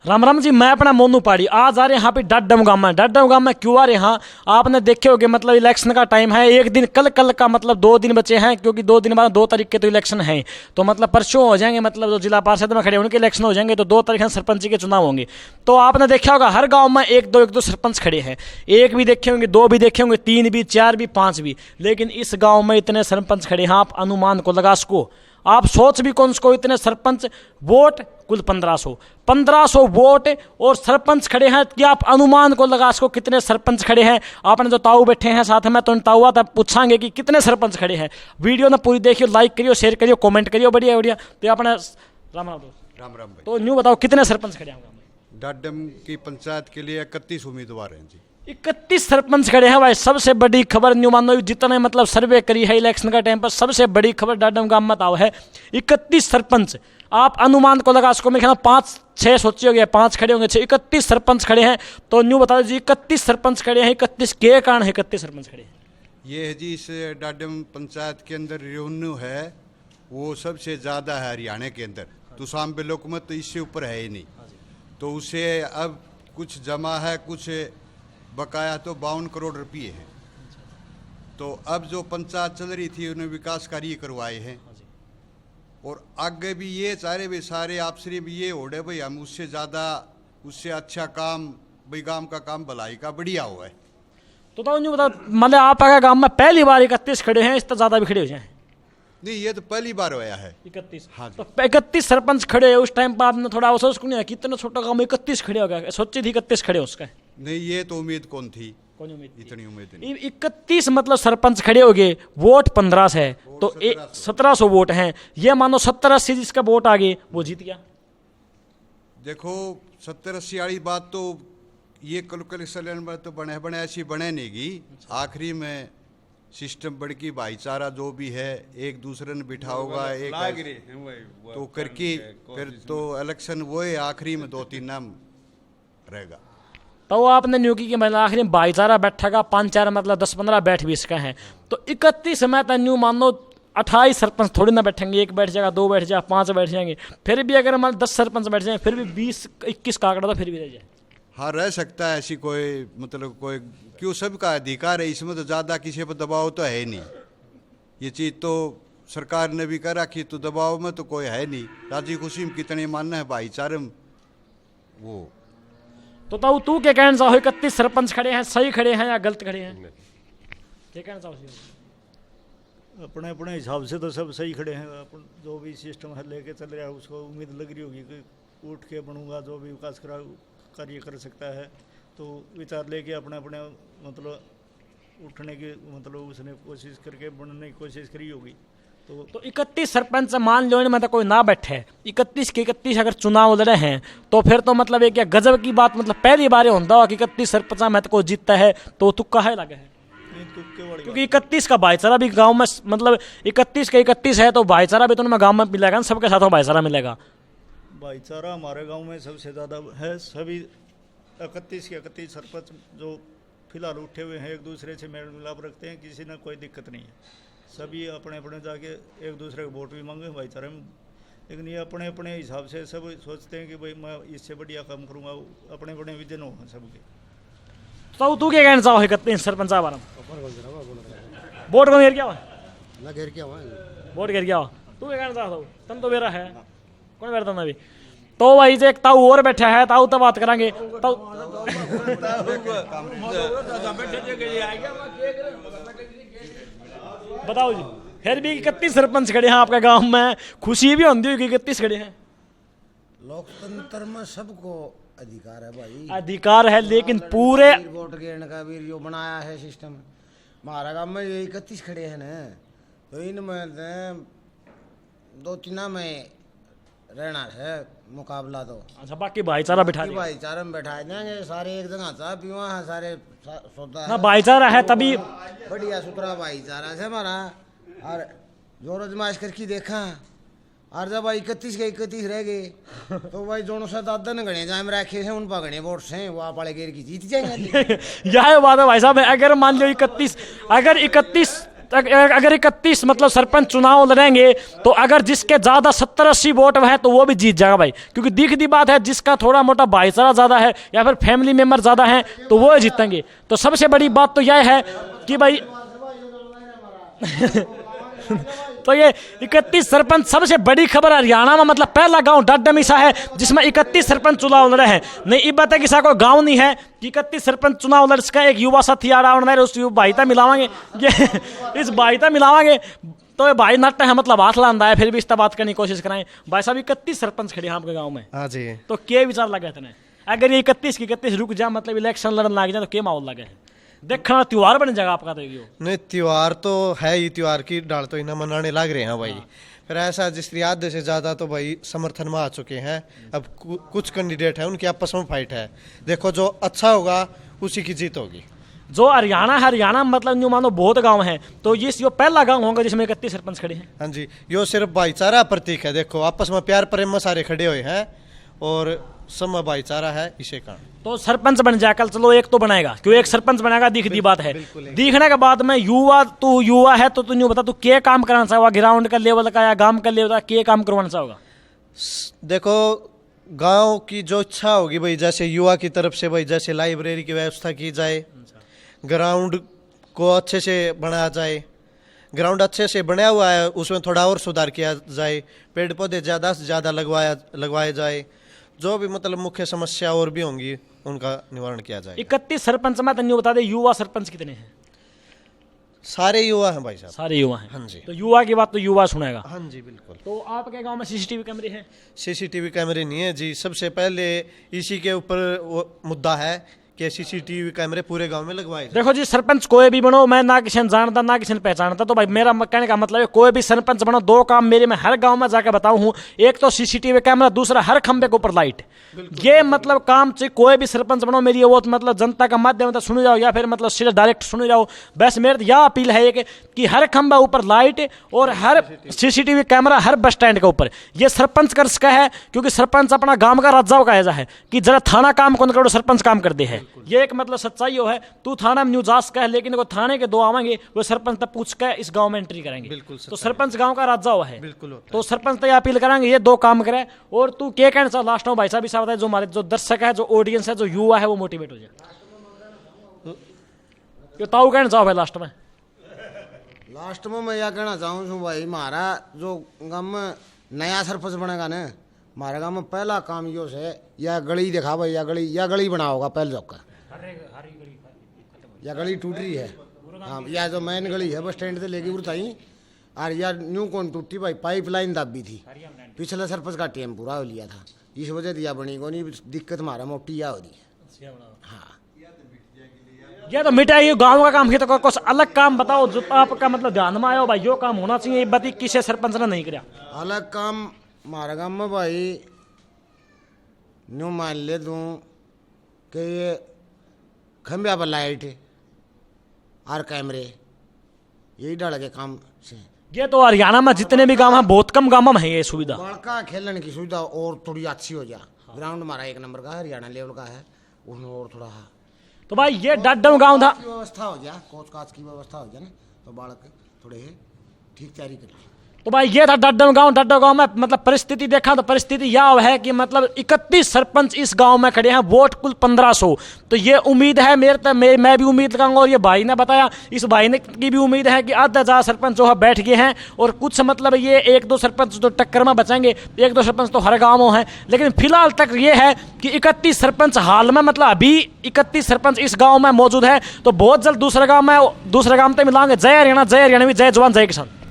राम राम जी, मैं अपना मोनू पहाड़ी आज आ रहे हैं यहाँ पे डाडम गांव में। डाडम गांव में क्यों आ रहे हैं? हाँ, आपने देखे होगे मतलब इलेक्शन का टाइम है, एक दिन कल का मतलब 2 दिन बचे हैं, क्योंकि 2 दिन बाद 2 तारीख के तो इलेक्शन है। तो मतलब परसों हो जाएंगे, मतलब जो जिला पार्षद में खड़े उनके इलेक्शन हो जाएंगे, तो 2 तारीख सरपंच के चुनाव होंगे। तो आपने देखा होगा हर गाँव में एक दो सरपंच खड़े हैं, एक भी देखे होंगे, 2 भी देखे होंगे, 3 भी, 4 भी, 5 भी, लेकिन इस गाँव में इतने सरपंच खड़े हैं, आप अनुमान को लगा सको, आप सोच भी कौन सको, इतने सरपंच, वोट कुल 1500 वोट और सरपंच खड़े हैं कि आप अनुमान को लगा सको कितने सरपंच खड़े हैं। आपने जो ताऊ बैठे हैं साथ में, तो उन ताऊआ तब पूछांगे कि कितने सरपंच खड़े हैं। वीडियो ना पूरी देखियो, लाइक करियो, शेयर करियो, कमेंट करियो, बढ़िया बढ़िया। तो अपने राम राम दोस्त, राम राम भाई। तो न्यू बताओ कितने सरपंच खड़े हैं? डाडम की पंचायत के लिए 31 उम्मीदवार हैं जी। 31 सरपंच खड़े हैं भाई। सबसे बड़ी खबर न्यू मानो जितने मतलब सर्वे करी है इलेक्शन का टाइम पर, सबसे बड़ी खबर डाडम गांव में आओ है 31 सरपंच। आप अनुमान को लगा सको, मेरे ख्याल 5-6 सोचे हो गए, 5 खड़े होंगे, 31 सरपंच खड़े हैं। तो न्यू बता दो जी, 31 सरपंच खड़े हैं, 31 के कारण है 31 सरपंच खड़े हैं? ये है जी, इस डाडम पंचायत के अंदर रेवेन्यू है वो सबसे ज़्यादा है हरियाणा के अंदर। तुसाम ब्लॉक में तो इससे ऊपर है ही नहीं, तो उसे अब कुछ जमा है, कुछ बकाया, तो 52 करोड़ रुपये हैं। तो अब जो पंचायत चल रही थी उन्हें विकास कार्य करवाए हैं, और आगे भी ये सारे भी सारे आपसे भी ये हो रहे भाई हम उससे ज़्यादा, उससे अच्छा काम भाई गांव का काम भलाई का बढ़िया हुआ है। तो न्यू बता, मतलब आप अगर गांव में पहली बार 31 खड़े हैं, इससे ज़्यादा भी खड़े हो जाए? नहीं, ये तो पहली बार होया है 31। हाँ जी। तो 31 सरपंच खड़े हैं, उस टाइम पर आपने थोड़ा अवसोच क्यों नहीं है? कितना छोटा गांव में 31 खड़े हो गए, सोची थी 31 खड़े हो उसका? नहीं, ये तो उम्मीद कौन थी, कौन उम्मीद थी? इतनी उम्मीद नहीं। 31 मतलब सरपंच खड़े हो गए, वोट 1500 है, तो 1700 वोट हैं। ये मानो 70-80 जिसका वोट आ गए वो जीत गया। देखो 70-80 वाली बात तो ये कैलकुलेशन में तो बने ऐसी बने नहीं गी। आखिरी में सिस्टम बड़की भाईचारा जो भी है, एक दूसरे ने बिठाओगा, एक तो करके फिर तो इलेक्शन वो है, आखिरी में 2-3 नाम रहेगा। तो आपने न्यू की मतलब आखिरी में भाईचारा बैठेगा, 5-4 मतलब 10-15 बैठ भी इसका है। तो 31 में तो न्यू मान लो 28 सरपंच थोड़ी ना बैठेंगे, 1 बैठ जाएगा, 2 बैठ जाएगा, 5 बैठ जाएंगे। फिर भी अगर मान 10 सरपंच बैठ जाए, फिर भी 20-21 का आंकड़ा तो फिर भी रह जाए। हाँ, रह सकता है ऐसी कोई मतलब कोई, क्यों सबका अधिकार है इसमें, तो ज़्यादा किसी पर दबाव तो है नहीं। ये चीज़ तो सरकार ने भी कर रखी, तो दबाव में तो कोई है नहीं। राजी खुशी में कितने मानना है भाईचारे में वो। तो ताऊ तू क्या कहना चाहो, 31 सरपंच खड़े हैं, सही खड़े हैं या गलत खड़े हैं? क्या कहना चाहो? अपने अपने हिसाब से तो सब सही खड़े हैं। अपन जो भी सिस्टम है लेके चल रहा है, उसको उम्मीद लग रही होगी कि उठ के बनूंगा, जो भी विकास कार्य कर सकता है, तो विचार लेके अपने अपने मतलब उठने की मतलब उसने कोशिश करके बनने की कोशिश करी होगी। तो 31 सरपंच मान लो इनमें तो कोई ना बैठे, 31 के 31 अगर चुनाव लड़े हैं, तो फिर तो मतलब एक क्या गजब की बात, मतलब पहली बार होता हो कि 31 सरपंच में तो कोई जीतता है, तो तुक्का है लगे है। क्योंकि 31 का भाईचारा भी गांव में, मतलब 31 के 31 है, तो भाईचारा भी तो उनमें गांव में मिलेगा, सबके साथ भाईचारा मिलेगा। भाईचारा हमारे गांव में सबसे ज़्यादा है। सभी 31 के 31 सरपंच जो फिलहाल उठे हुए हैं, एक दूसरे से मेल मिलाप रखते हैं, किसी ने कोई दिक्कत नहीं है। सभी अपने अपने जाके एक दूसरे को वोट भी मांगे भाईचारे में, लेकिन ये अपने अपने हिसाब से सब सोचते हैं कि भाई मैं इससे बढ़िया काम करूँगा, अपने अपने विजन हो सबके। तो तू क्या कहना चाहो 31 सरपंच बारे में? वोट कौन गिर गया ना घेर क्या हुआ वोट गिर गया, तू क्या कहना चाहता हूँ? तम तो मेरा है कौन बैठता ना अभी। तो भाई एक ताऊ और बैठा है, ताऊ तो बात करेंगे। बताओ जी, फिर भी 31 सरपंच खड़े हैं आपका गांव में, खुशी भी होती होगी 31 खड़े हैं? लोकतंत्र में सबको अधिकार है भाई, अधिकार है, लेकिन पूरे वोट गिरने का भी जो बनाया है सिस्टम, हमारा गांव में ये 31 खड़े हैं ना, तो इनमें 2-3 में रहना है मुकाबला। तो अच्छा, बाकी भाईचारा बिठा दिया, भाईचारा में बैठा देंगे, सारे एक जगह चाह पीवा है, सारे सौदा ना भाईचारा है तभी बढ़िया सुथरा भाईचारा से हमारा। और जोर आजमाइश करके देखा, और जब भाई 31 के 31 रह गए, तो भाई जोनों से दादा ने गणे जाम रखे हैं, उन पर गणे वोट से वो आप वाले गेर की जीत जाएंगे। यह बात है भाई साहब। अगर मान लो 31, अगर 31 अगर 31 मतलब सरपंच चुनाव लड़ेंगे तो अगर जिसके ज़्यादा 70-80 वोट है तो वो भी जीत जाएगा भाई, क्योंकि दिखती बात है जिसका थोड़ा मोटा भाईचारा ज़्यादा है या फिर फैमिली मेम्बर ज़्यादा हैं तो वो जीतेंगे। तो सबसे बड़ी बात तो यह है कि भाई तो ये 31 सरपंच, सबसे बड़ी खबर हरियाणा में मतलब पहला गांव डडमिसा है जिसमें 31 सरपंच चुनाव लड़े हैं। नहीं ये बात है कि कोई गांव नहीं है कि 31 सरपंच चुनाव लड़ सका। एक युवा साथी आ रहा है, उस भाईता मिलावांगे ये इस भाईता मिलावांगे तो ये भाई नट है मतलब हाथ लांदा है, फिर भी इस बात करने की कोशिश कराएं। भाई साहब 31 सरपंच खड़े हैं आपके गाँव में, हाँ जी। तो क्या विचार लगे थे? अगर ये 31 की 31 रुक जाए मतलब इलेक्शन लड़ने लग जाए तो क्या माहौल लगे है? देखना त्योहार बन जाएगा आपका तो ये। नहीं त्योहार तो है ही, त्योहार की डाल तो इन्हें मनाने लग रहे हैं भाई। फिर ऐसा जिस आधे से ज़्यादा तो भाई समर्थन में आ चुके हैं। अब कुछ कैंडिडेट हैं उनकी आपस में फाइट है, देखो जो अच्छा होगा उसी की जीत होगी। जो हरियाणा मतलब न्यू मानो बहुत गांव हैं, तो ये पहला गांव होगा जिसमें 31 सरपंच खड़े हैं। हाँ जी, यो सिर्फ भाईचारा प्रतीक है। देखो आपस में प्यार प्रेम में सारे खड़े हुए हैं और सब भाईचारा है इसे का। तो सरपंच बन जाए कल, चलो एक तो बनाएगा, क्यों एक सरपंच बनेगा दिखती बात है। दिखने के बाद में युवा है तो तू न्यू बता तू क्या काम कराना चाहोगा, ग्राउंड का लेवल का या गांव का लेवल का, क्या काम करवाना चाहोगा? देखो गांव की जो इच्छा होगी भाई, जैसे युवा की तरफ से भाई जैसे लाइब्रेरी की व्यवस्था की जाए, ग्राउंड को अच्छे से बनाया जाए। ग्राउंड अच्छे से बनाया हुआ है, उसमें थोड़ा और सुधार किया जाए, पेड़ पौधे ज़्यादा से ज़्यादा लगवाए जाए। जो भी मतलब मुख्य समस्या और भी होंगी उनका निवारण किया जाए। 31 सरपंच में तन्यू बता दे युवा सरपंच कितने हैं? सारे युवा हैं भाई साहब, सारे युवा हैं। हाँ जी। तो युवा की बात तो युवा सुनेगा। हाँ जी बिल्कुल। तो आपके गांव में सीसीटीवी कैमरे हैं? सीसीटीवी कैमरे नहीं है जी। सबसे पहले इसी के ऊपर वो मुद्दा है कि सीसीटीवी कैमरे पूरे गांव में लगवाए जाए। देखो जी सरपंच कोई भी बनो, मैं ना किसी ने जानता ना किसी ने पहचानता, तो भाई मेरा कहने का मतलब है कोई भी सरपंच बनो, दो काम मेरे में हर गांव में जाकर बताऊं हूं, एक तो सीसीटीवी कैमरा, दूसरा हर खंबे के ऊपर लाइट। ये मतलब काम चाहिए कोई भी सरपंच बनो। मेरी वो मतलब जनता का माध्यम से सुन जाओ या फिर मतलब सीधे डायरेक्ट सुन जाओ, बस मेरी यह अपील है कि हर खंबा ऊपर लाइट और हर सीसीटीवी कैमरा हर बस स्टैंड के ऊपर। ये सरपंच कर सका है क्योंकि सरपंच अपना गांव का राजा का ऐसा है कि जरा थाना काम कौन करो सरपंच काम कर दे है। ये एक मतलब सच्चाई हो है। तू थाना में न्यूजास का है, लेकिन वो थाने के दो आवेंगे वो सरपंच तक पूछ कर इस गांव में एंट्री करेंगे। बिल्कुल तो सरपंच गांव का राजा हुआ है। बिल्कुल। तो सरपंच तो ये अपील करेंगे ये दो काम करे। और तू क्या कहना चाहो लास्ट में भाई साहब? साहब जो हमारे जो दर्शक है, जो ऑडियंस है, जो युवा है वो मोटिवेट हो जाए। तो ताऊ कहना चाहो भाई लास्ट में? लास्ट में मैं यह कहना चाहूँ भाई, हमारा जो गाँव में नया सरपंच बनेगा ना, हमारे गाँव में पहला काम यो है या गली दिखा भाई, या गली बना होगा पहले जो का, या गली टूट रही है। हाँ, या जो मेन गली है बस स्टैंड से लेके उड़ताई और या न्यू कौन टूटी भाई, पाइपलाइन दाबी थी, पिछले सरपंच का टेम पूरा हो लिया था, इस वजह से यह बनी को नहीं दिक्कत हमारा मोटी या हो रही है। हाँ ये तो मिटाई गांव का काम, तो कुछ अलग काम बताओ जो आपका मतलब ध्यान में आयो भाई यो काम होना चाहिए, ये बती किसी सरपंच ने नहीं किया। अलग काम हमारे गाँव में भाई न्यू मान ले दूँ कि ये खंभे पर लाइट और कैमरे यही डाल के काम से। ये तो हरियाणा में जितने भी गांव हैं बहुत कम गांव में है ये सुविधा। बड़का खेलने की सुविधा और थोड़ी अच्छी हो जाए। ग्राउंड हमारा 1 नंबर का हरियाणा लेवल का है, उसमें और थोड़ा है। तो भाई ये डड्डम गांव था, व्यवस्था हो जाए, कोच काच की व्यवस्था हो जाए ना, तो बालक थोड़े ठीक तैयारी कर। तो भाई ये था डड्डम गांव में मतलब परिस्थिति देखा तो परिस्थिति यह है कि मतलब 31 सरपंच इस गांव में खड़े हैं, वोट कुल 1500। तो ये उम्मीद है मैं भी उम्मीद लगाऊंगा और ये भाई ने बताया, इस भाई ने की भी उम्मीद है कि आधा ज़्यादा सरपंच जो है बैठ गए हैं और कुछ मतलब ये 1-2 सरपंच जो टक्कर में बचेंगे, 1-2 सरपंच तो हर गाँव में हैं। लेकिन फिलहाल तक ये है कि 31 सरपंच हाल में मतलब अभी 31 सरपंच इस गाँव में मौजूद है। तो बहुत जल्द दूसरे गाँव में तो मिलाएंगे। जय हरियाणा, जय हरियाणवी, जय जवान, जय किसान।